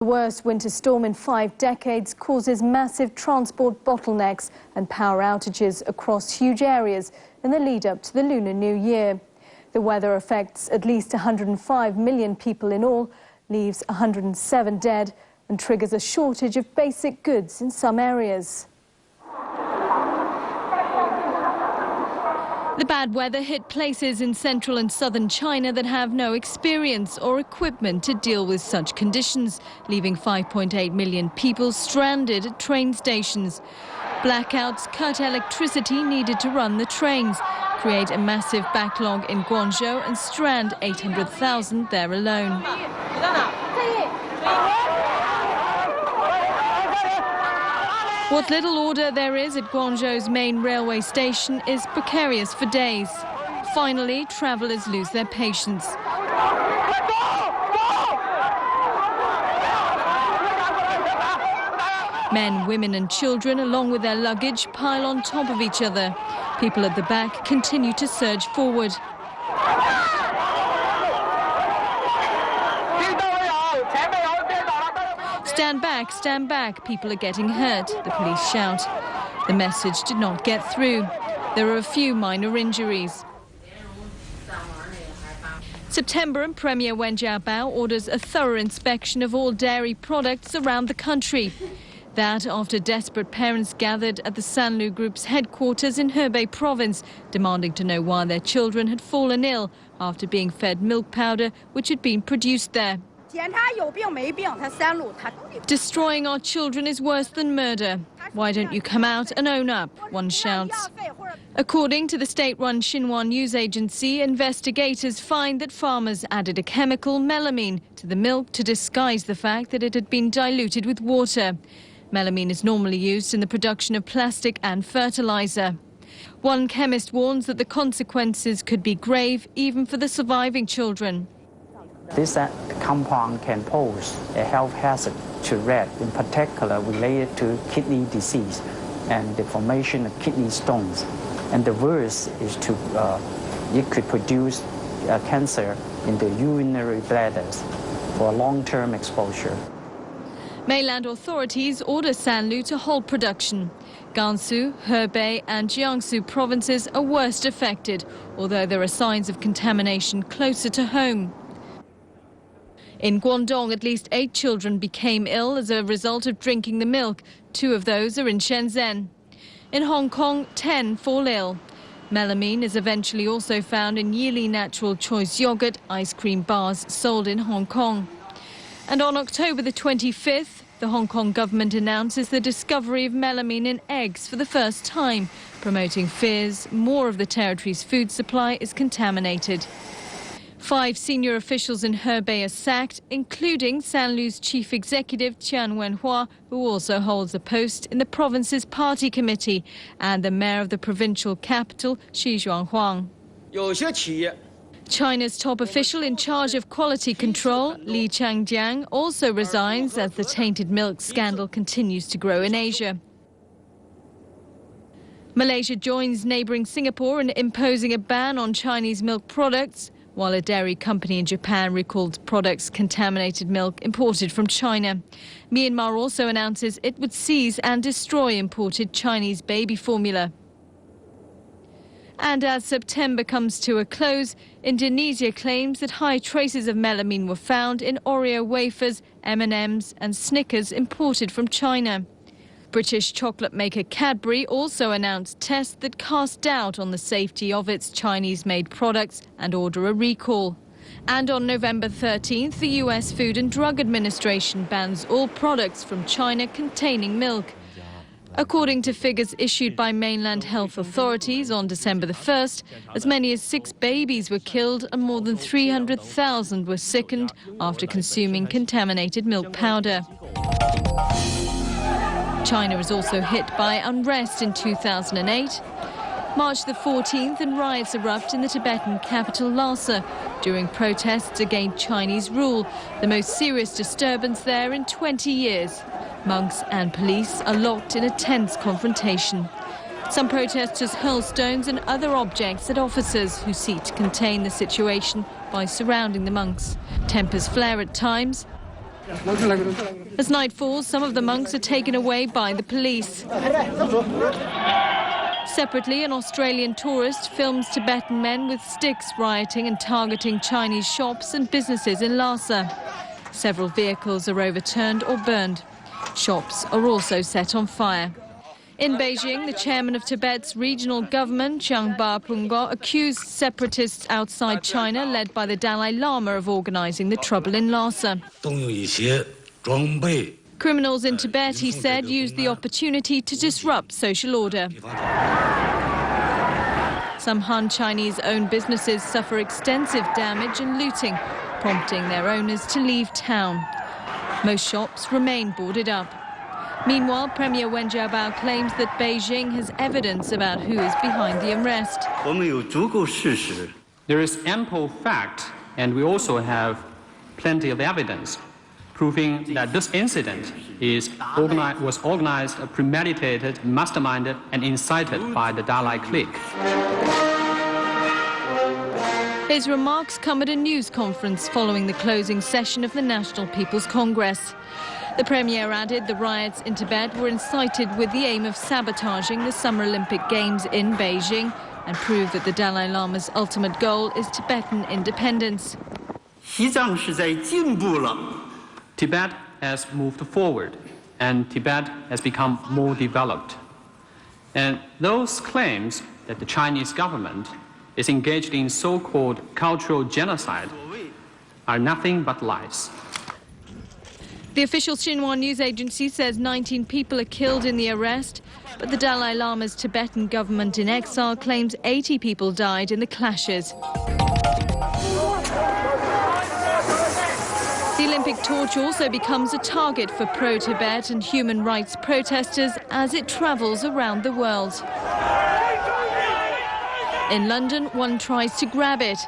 The worst winter storm in 5 decades causes massive transport bottlenecks and power outages across huge areas in the lead-up to the Lunar New Year. The weather affects at least 105 million people in all, leaves 107 dead and triggers a shortage of basic goods in some areas. The bad weather hit places in central and southern China that have no experience or equipment to deal with such conditions, leaving 5.8 million people stranded at train stations. Blackouts cut electricity needed to run the trains, create a massive backlog in Guangzhou and strand 800,000 there alone. What little order there is at Guangzhou's main railway station is precarious for days. Finally, travellers lose their patience. Men, women and children, along with their luggage, pile on top of each other. People at the back continue to surge forward. Stand back, people are getting hurt, the police shout. The message did not get through. There are a few minor injuries. September and Premier Wen Jiabao orders a thorough inspection of all dairy products around the country. That after desperate parents gathered at the Sanlu Group's headquarters in Hebei province, demanding to know why their children had fallen ill after being fed milk powder which had been produced there. Destroying our children is worse than murder. Why don't you come out and own up? One shouts. According to the state-run Xinhua news agency, investigators find that farmers added a chemical, melamine, to the milk to disguise the fact that it had been diluted with water. Melamine is normally used in the production of plastic and fertilizer. One chemist warns that the consequences could be grave even for the surviving children. This compound can pose a health hazard to rats, in particular related to kidney disease and the formation of kidney stones. And the worst is it could produce cancer in the urinary bladders for long-term exposure. Mainland authorities order Sanlu to halt production. Gansu, Hebei and Jiangsu provinces are worst affected, although there are signs of contamination closer to home. In Guangdong, at least 8 children became ill as a result of drinking the milk. 2 of those are in Shenzhen. In Hong Kong, 10 fall ill. Melamine is eventually also found in Yili natural choice yogurt ice cream bars sold in Hong Kong. And on October the 25th, the Hong Kong government announces the discovery of melamine in eggs for the first time, promoting fears more of the territory's food supply is contaminated. 5 senior officials in Hebei are sacked, including Sanlu's chief executive Qian Wenhua, who also holds a post in the province's party committee, and the mayor of the provincial capital, Xu Zhuanghuang. China's top official in charge of quality control, Li Changjiang, also resigns as the tainted milk scandal continues to grow in Asia. Malaysia joins neighbouring Singapore in imposing a ban on Chinese milk products, while a dairy company in Japan recalled products contaminated milk imported from China. Myanmar also announces it would seize and destroy imported Chinese baby formula. And as September comes to a close, Indonesia claims that high traces of melamine were found in Oreo wafers, M&Ms and Snickers imported from China. British chocolate maker Cadbury also announced tests that cast doubt on the safety of its Chinese-made products and order a recall. And on November 13th, the US Food and Drug Administration bans all products from China containing milk. According to figures issued by mainland health authorities on December the 1st, as many as 6 babies were killed and more than 300,000 were sickened after consuming contaminated milk powder. China is also hit by unrest in 2008. March the 14th and riots erupt in the Tibetan capital Lhasa during protests against Chinese rule, the most serious disturbance there in 20 years. Monks and police are locked in a tense confrontation. Some protesters hurl stones and other objects at officers who seek to contain the situation by surrounding the monks. Tempers flare at times. As night falls, some of the monks are taken away by the police. Separately, an Australian tourist films Tibetan men with sticks rioting and targeting Chinese shops and businesses in Lhasa. Several vehicles are overturned or burned. Shops are also set on fire. In Beijing, the chairman of Tibet's regional government, Changba Pungo, accused separatists outside China, led by the Dalai Lama, of organizing the trouble in Lhasa. Criminals in Tibet, he said, used the opportunity to disrupt social order. Some Han Chinese-owned businesses suffer extensive damage and looting, prompting their owners to leave town. Most shops remain boarded up. Meanwhile, Premier Wen Jiabao claims that Beijing has evidence about who is behind the arrest. There is ample fact, and we also have plenty of evidence proving that this incident was organized, premeditated, masterminded, and incited by the Dalai clique. His remarks come at a news conference following the closing session of the National People's Congress. The Premier added the riots in Tibet were incited with the aim of sabotaging the Summer Olympic Games in Beijing and proved that the Dalai Lama's ultimate goal is Tibetan independence. Tibet has moved forward, and Tibet has become more developed. And those claims that the Chinese government is engaged in so-called cultural genocide are nothing but lies. The official Xinhua news agency says 19 people are killed in the arrest, but the Dalai Lama's Tibetan government in exile claims 80 people died in the clashes. The Olympic torch also becomes a target for pro-Tibet and human rights protesters as it travels around the world. In London, one tries to grab it.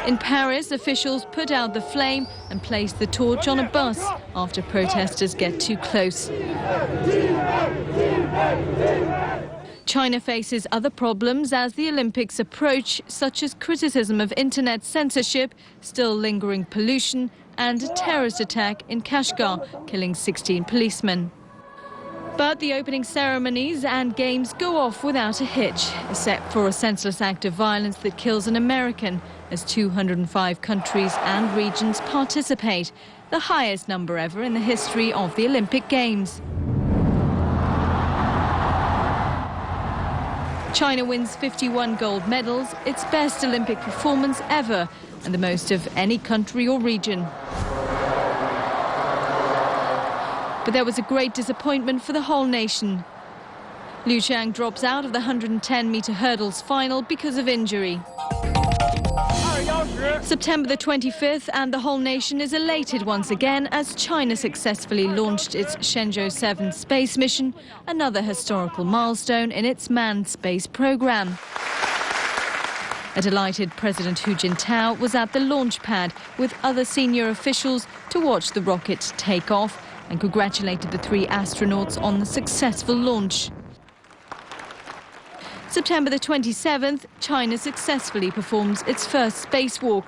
In Paris, officials put out the flame and place the torch on a bus after protesters get too close. China faces other problems as the Olympics approach, such as criticism of internet censorship, still lingering pollution, and a terrorist attack in Kashgar, killing 16 policemen. But the opening ceremonies and games go off without a hitch, except for a senseless act of violence that kills an American, as 205 countries and regions participate, the highest number ever in the history of the Olympic Games. China wins 51 gold medals, its best Olympic performance ever, and the most of any country or region. But there was a great disappointment for the whole nation. Liu Qiang drops out of the 110-meter hurdles final because of injury. September the 25th, and the whole nation is elated once again as China successfully launched its Shenzhou 7 space mission, another historical milestone in its manned space program. A delighted President Hu Jintao was at the launch pad with other senior officials to watch the rocket take off and congratulated the 3 astronauts on the successful launch. September the 27th, China successfully performs its first spacewalk.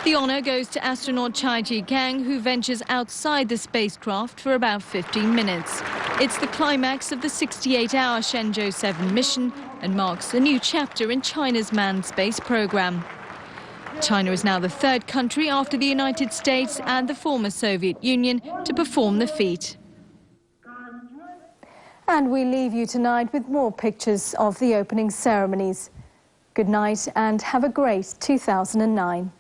The honour goes to astronaut Chai Ji-gang, who ventures outside the spacecraft for about 15 minutes. It's the climax of the 68-hour Shenzhou 7 mission and marks a new chapter in China's manned space program. China is now the 3rd country after the United States and the former Soviet Union to perform the feat. And we leave you tonight with more pictures of the opening ceremonies. Good night and have a great 2009.